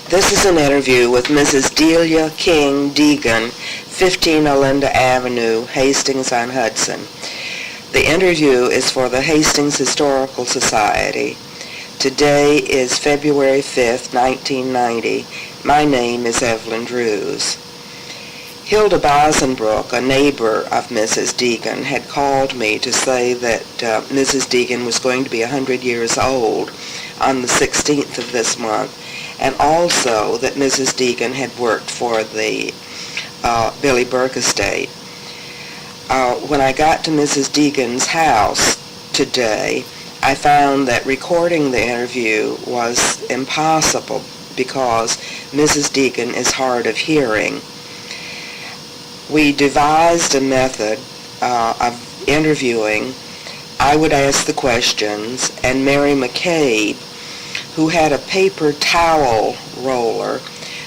This is an interview with Mrs. Delia Deegan, 15 Olinda Avenue, Hastings-on-Hudson. The interview is for the Hastings Historical Society. Today is February 5th, 1990. My name is Evelyn Drewes. Hilda Bosenbrook, a neighbor of Mrs. Deegan, had called me to say that Mrs. Deegan was going to be 100 years old on the 16th of this month, and also that Mrs. Deegan had worked for the Billie Burke estate. When I got to Mrs. Deegan's house today, I found that recording the interview was impossible because Mrs. Deegan is hard of hearing. We devised a method of interviewing. I would ask the questions, and Mary McCabe, who had a paper towel roller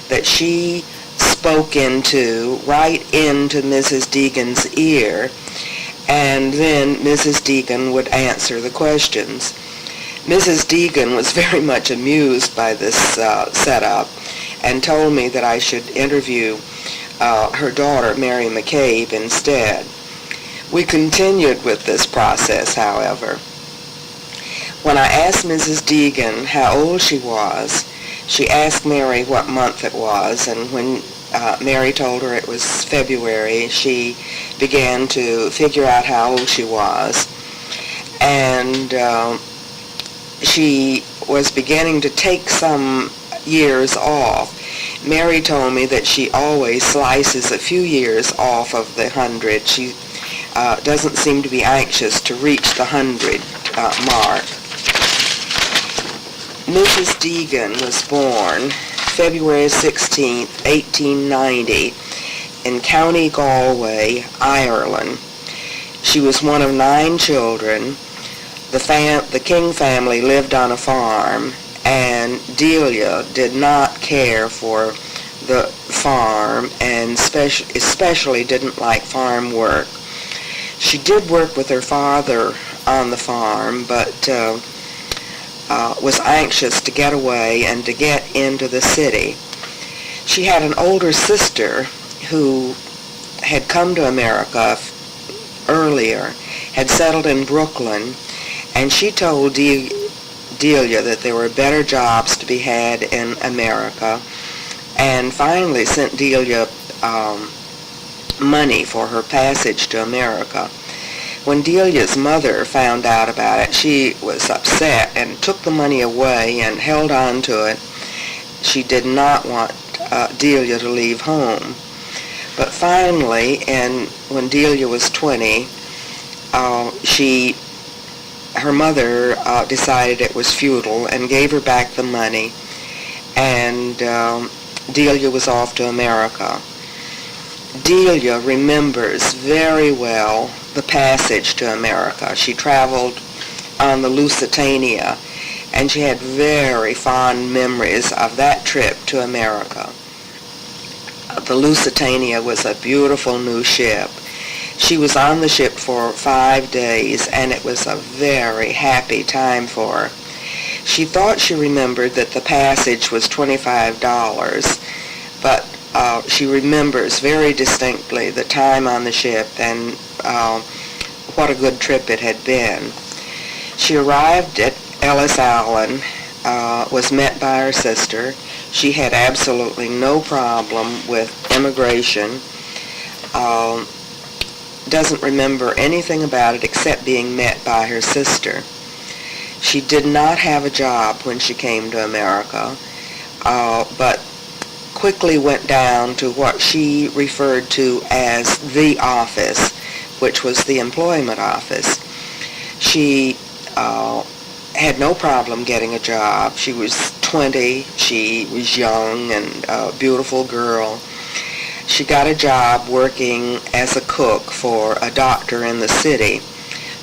that she spoke right into Mrs. Deegan's ear, and then Mrs. Deegan would answer the questions. Mrs. Deegan was very much amused by this setup and told me that I should interview her daughter, Mary McCabe, instead. We continued with this process, however. When I asked Mrs. Deegan how old she was, she asked Mary what month it was, and when Mary told her it was February, she began to figure out how old she was, and she was beginning to take some years off. Mary told me that she always slices a few years off of the 100. She doesn't seem to be anxious to reach the 100 mark. Mrs. Deegan was born February 16, 1890, in County Galway, Ireland. She was one of 9 children. The King family lived on a farm, and Delia did not care for the farm and especially didn't like farm work. She did work with her father on the farm, but was anxious to get away and to get into the city. She had an older sister who had come to America earlier, had settled in Brooklyn, and she told Delia that there were better jobs to be had in America, and finally sent Delia money for her passage to America. When Delia's mother found out about it, she was upset and took the money away and held on to it. She did not want Delia to leave home. But finally, when Delia was 20, her mother decided it was futile and gave her back the money, and Delia was off to America. Delia remembers very well the passage to America. She traveled on the Lusitania, and she had very fond memories of that trip to America. The Lusitania was a beautiful new ship. She was on the ship for 5 days, and it was a very happy time for her. She thought she remembered that the passage was $25, but she remembers very distinctly the time on the ship and what a good trip it had been. She arrived at Ellis Island, was met by her sister. She had absolutely no problem with immigration. Doesn't remember anything about it except being met by her sister. She did not have a job when she came to America, but quickly went down to what she referred to as the office, which was the employment office. She had no problem getting a job. She was 20. She was young and a beautiful girl. She got a job working as a cook for a doctor in the city.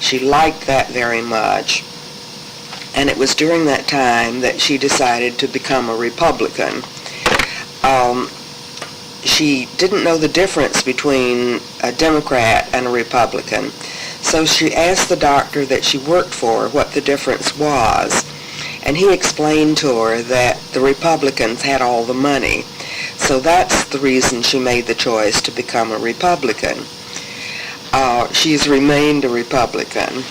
She liked that very much. And it was during that time that she decided to become a Republican. She didn't know the difference between a Democrat and a Republican. So she asked the doctor that she worked for what the difference was. and he explained to her that the Republicans had all the money. So that's the reason she made the choice to become a Republican. She's remained a Republican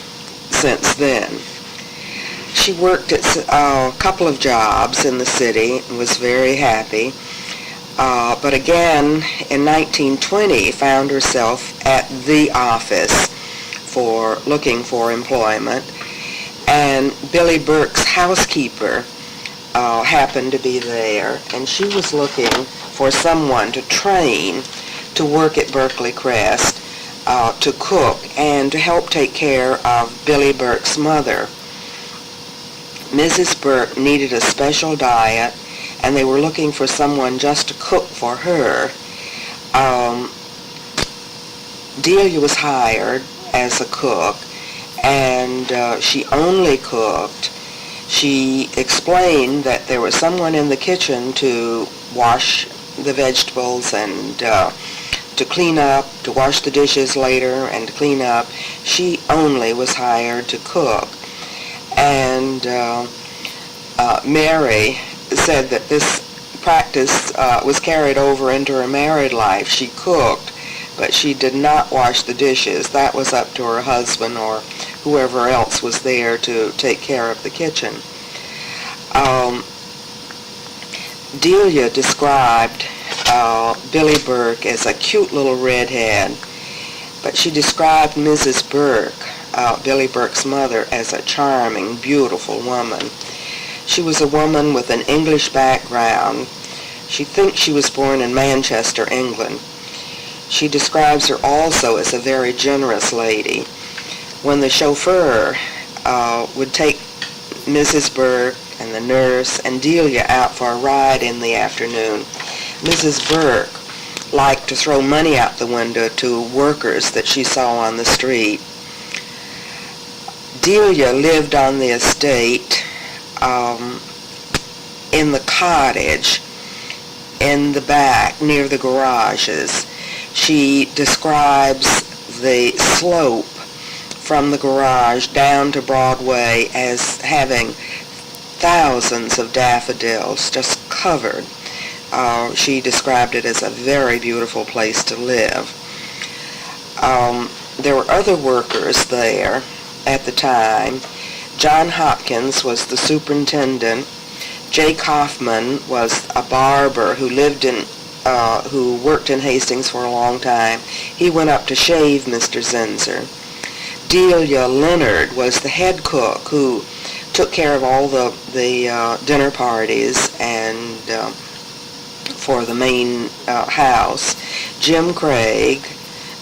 since then. She worked at a couple of jobs in the city and was very happy. But again, in 1920, found herself at the office for looking for employment. And Billie Burke's housekeeper happened to be there, and she was looking for someone to train to work at Berkeley Crest, to cook, and to help take care of Billie Burke's mother. Mrs. Burke needed a special diet, and they were looking for someone just to cook for her. Delia was hired as a cook, and she only cooked. She explained that there was someone in the kitchen to wash the vegetables and to clean up, to wash the dishes later and to clean up. She only was hired to cook. And Mary said that this practice was carried over into her married life. She cooked, but she did not wash the dishes. That was up to her husband or whoever else was there to take care of the kitchen. Delia described Billie Burke as a cute little redhead, but she described Mrs. Burke, Billie Burke's mother, as a charming, beautiful woman. She was a woman with an English background. She thinks she was born in Manchester, England. She describes her also as a very generous lady. When the chauffeur would take Mrs. Burke and the nurse and Delia out for a ride in the afternoon, Mrs. Burke liked to throw money out the window to workers that she saw on the street. Delia lived on the estate in the cottage in the back near the garages. She describes the slope from the garage down to Broadway as having thousands of daffodils just covered. She described it as a very beautiful place to live. There were other workers there at the time. John Hopkins was the superintendent. Jake Hoffman was a barber who who worked in Hastings for a long time. He went up to shave Mr. Zinser. Delia Leonard was the head cook who took care of all the dinner parties and for the main house. Jim Craig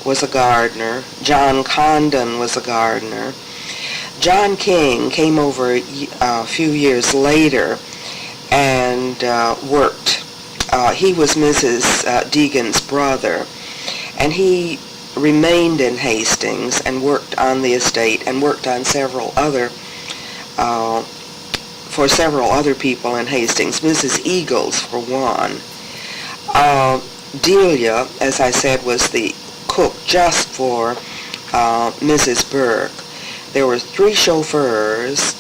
was a gardener. John Condon was a gardener. John King came over a few years later and worked. He was Mrs. Deegan's brother, and he remained in Hastings and worked on the estate and worked on for several other people in Hastings, Mrs. Eagles for one. Delia, as I said, was the cook just for Mrs. Burke. There were 3 chauffeurs.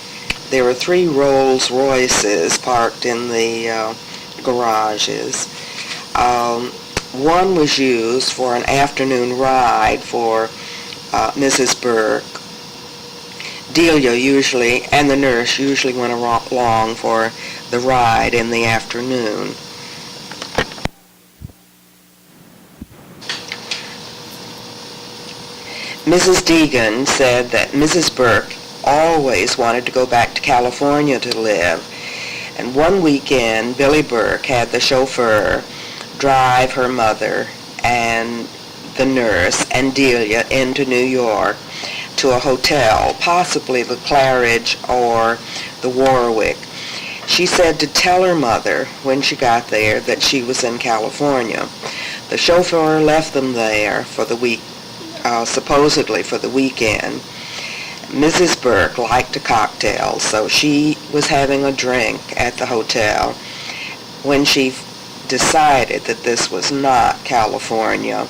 There were 3 Rolls Royces parked in the garages. One was used for an afternoon ride for Mrs. Burke. Delia usually, and the nurse usually went along for the ride in the afternoon. Mrs. Deegan said that Mrs. Burke always wanted to go back to California to live. And one weekend, Billie Burke had the chauffeur drive her mother and the nurse and Delia into New York to a hotel, possibly the Claridge or the Warwick. She said to tell her mother when she got there that she was in California. The chauffeur left them there for the week, supposedly for the weekend. Mrs. Burke liked a cocktail, so she was having a drink at the hotel when she decided that this was not California.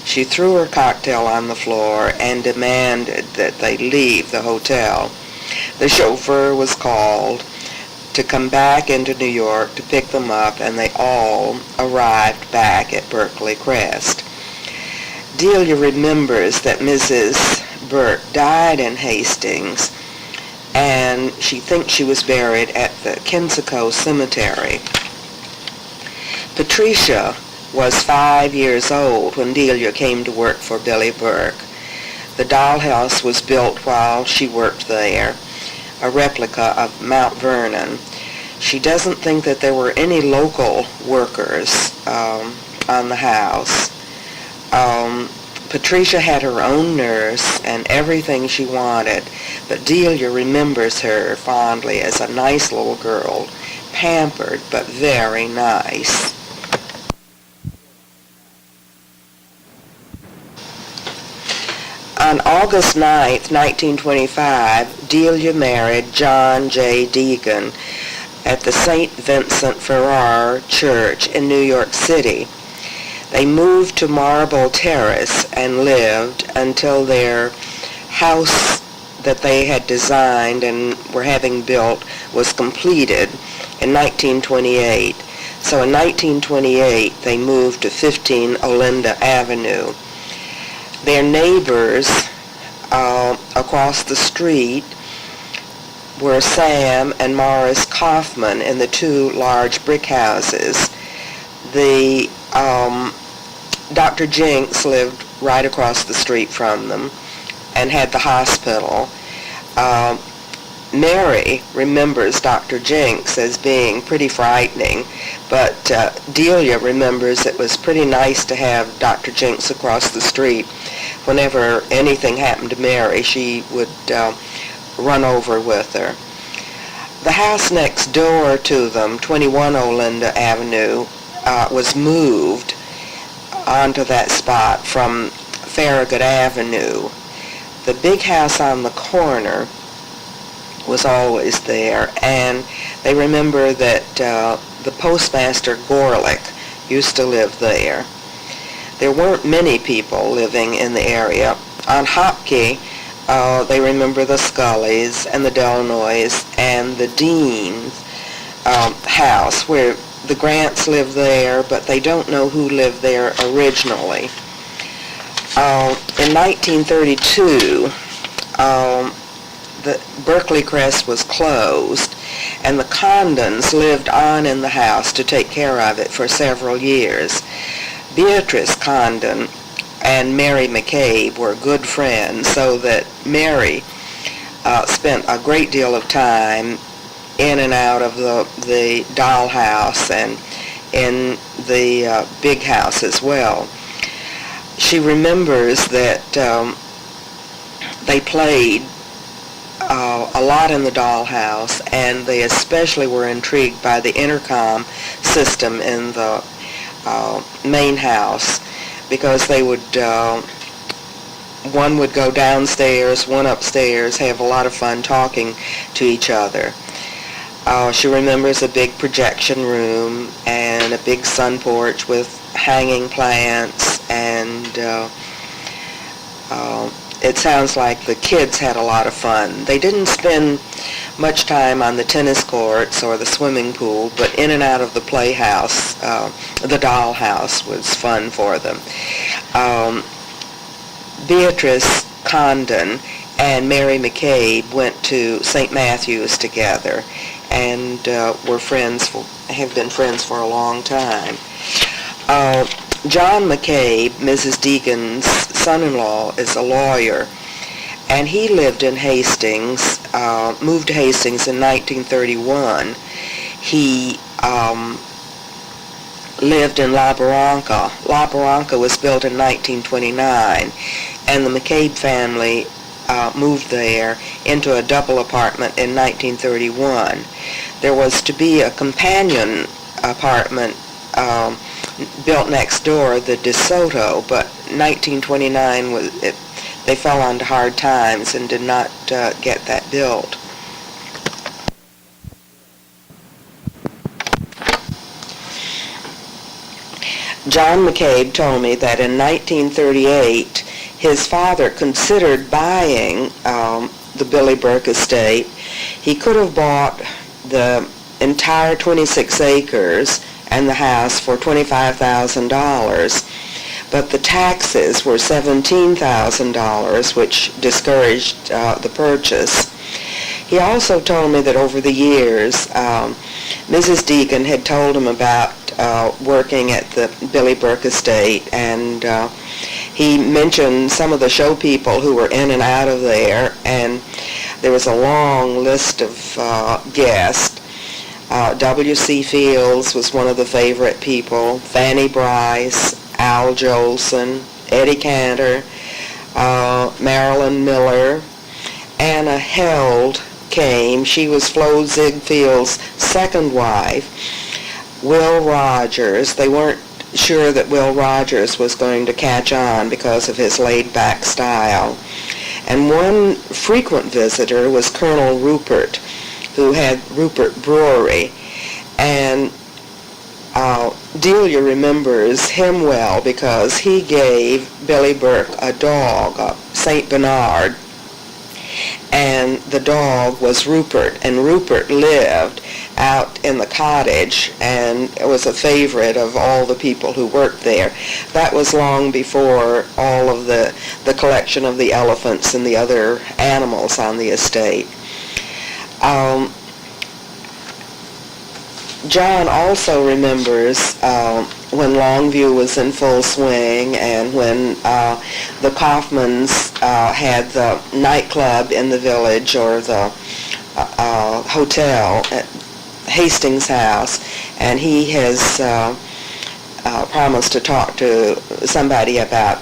She threw her cocktail on the floor and demanded that they leave the hotel. The chauffeur was called. to come back into New York to pick them up, and they all arrived back at Berkeley Crest. Delia remembers that Mrs. Burke died in Hastings, and she thinks she was buried at the Kensico Cemetery. Patricia was 5 years old when Delia came to work for Billie Burke. The dollhouse was built while she worked there, a replica of Mount Vernon. She doesn't think that there were any local workers on the house. Patricia had her own nurse and everything she wanted, but Delia remembers her fondly as a nice little girl, pampered but very nice. On August 9th, 1925, Delia married John J. Deegan at the St. Vincent Ferrar Church in New York City. They moved to Marble Terrace and lived until their house that they had designed and were having built was completed in 1928. So in 1928, they moved to 15 Olinda Avenue. Their neighbors across the street were Sam and Morris Kaufman in the two large brick houses. The Dr. Jenks lived right across the street from them and had the hospital. Mary remembers Dr. Jenks as being pretty frightening, but Delia remembers it was pretty nice to have Dr. Jenks across the street. Whenever anything happened to Mary, she would run over with her. The house next door to them, 21 Olinda Avenue, was moved onto that spot from Farragut Avenue. The big house on the corner was always there, and they remember that the postmaster Gorlick used to live there. There weren't many people living in the area. On Hopkey, they remember the Scullys and the Delnoys and the Dean's house, where the Grants lived there, but they don't know who lived there originally. In 1932, the Berkeley Crest was closed, and the Condons lived on in the house to take care of it for several years. Beatrice Condon and Mary McCabe were good friends, so that Mary spent a great deal of time in and out of the dollhouse and in the big house as well. She remembers that they played a lot in the dollhouse, and they especially were intrigued by the intercom system in the main house, because they would one would go downstairs, one upstairs, have a lot of fun talking to each other. She remembers a big projection room and a big sun porch with hanging plants, and it sounds like the kids had a lot of fun. They didn't spend much time on the tennis courts or the swimming pool, but in and out of the playhouse, the dollhouse was fun for them. Beatrice Condon and Mary McCabe went to St. Matthew's together and have been friends for a long time. John McCabe, Mrs. Deegan's son-in-law, is a lawyer, and he lived in Hastings, moved to Hastings in 1931. He lived in La Barranca. La Barranca was built in 1929, and the McCabe family moved there into a double apartment in 1931. There was to be a companion apartment built next door, the DeSoto, but 1929 they fell onto hard times and did not get that built. John McCabe told me that in 1938 his father considered buying the Billie Burke estate. He could have bought the entire 26 acres and the house for $25,000, but the taxes were $17,000, which discouraged the purchase. He also told me that over the years, Mrs. Deegan had told him about working at the Billie Burke estate, and he mentioned some of the show people who were in and out of there, and there was a long list of guests. W.C. Fields was one of the favorite people, Fanny Bryce, Al Jolson, Eddie Cantor, Marilyn Miller. Anna Held came. She was Flo Ziegfeld's second wife. Will Rogers. They weren't sure that Will Rogers was going to catch on because of his laid-back style. And one frequent visitor was Colonel Rupert, who had Rupert Brewery. And Delia remembers him well because he gave Billie Burke a dog, a St. Bernard, and the dog was Rupert, and Rupert lived out in the cottage and was a favorite of all the people who worked there. That was long before all of the collection of the elephants and the other animals on the estate. John also remembers when Longview was in full swing and when the Kaufmans had the nightclub in the village or the hotel at Hastings House, and he has promised to talk to somebody about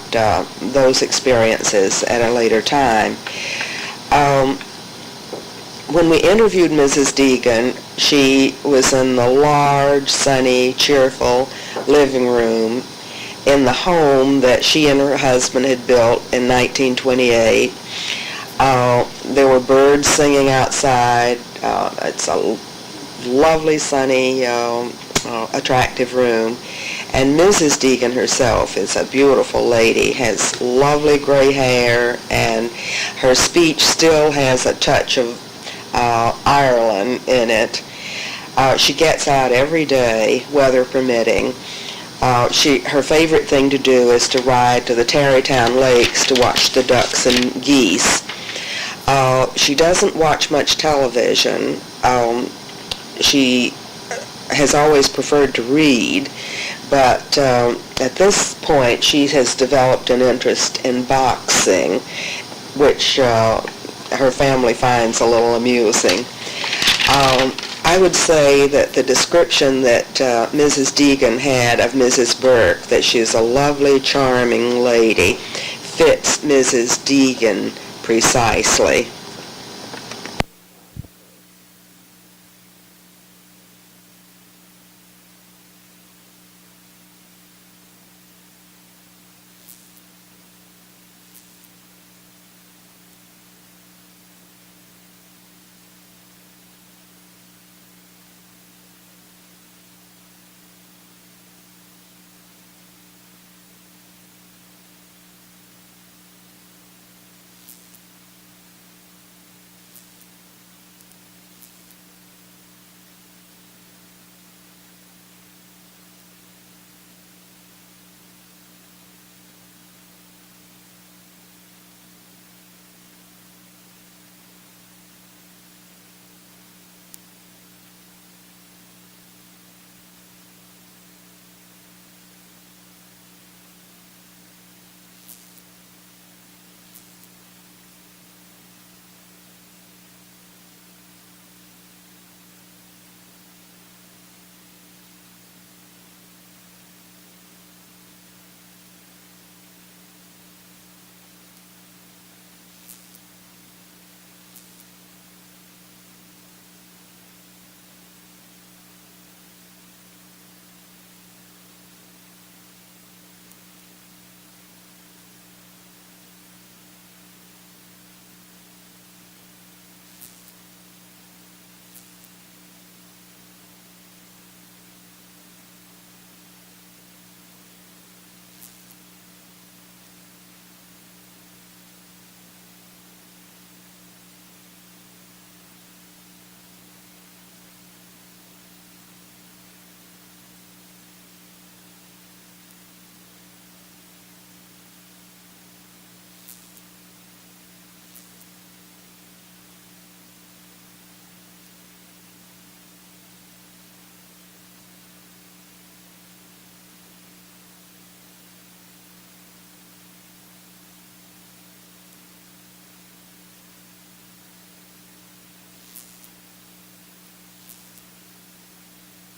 those experiences at a later time. When we interviewed Mrs. Deegan, she was in the large, sunny, cheerful living room in the home that she and her husband had built in 1928. There were birds singing outside. It's a lovely, sunny, attractive room. And Mrs. Deegan herself is a beautiful lady, has lovely gray hair, and her speech still has a touch of Ireland in it. She gets out every day, weather permitting. Her favorite thing to do is to ride to the Tarrytown Lakes to watch the ducks and geese. She doesn't watch much television. She has always preferred to read, but at this point she has developed an interest in boxing, which her family finds a little amusing. I would say that the description that Mrs. Deegan had of Mrs. Burke, that she's a lovely, charming lady, fits Mrs. Deegan precisely.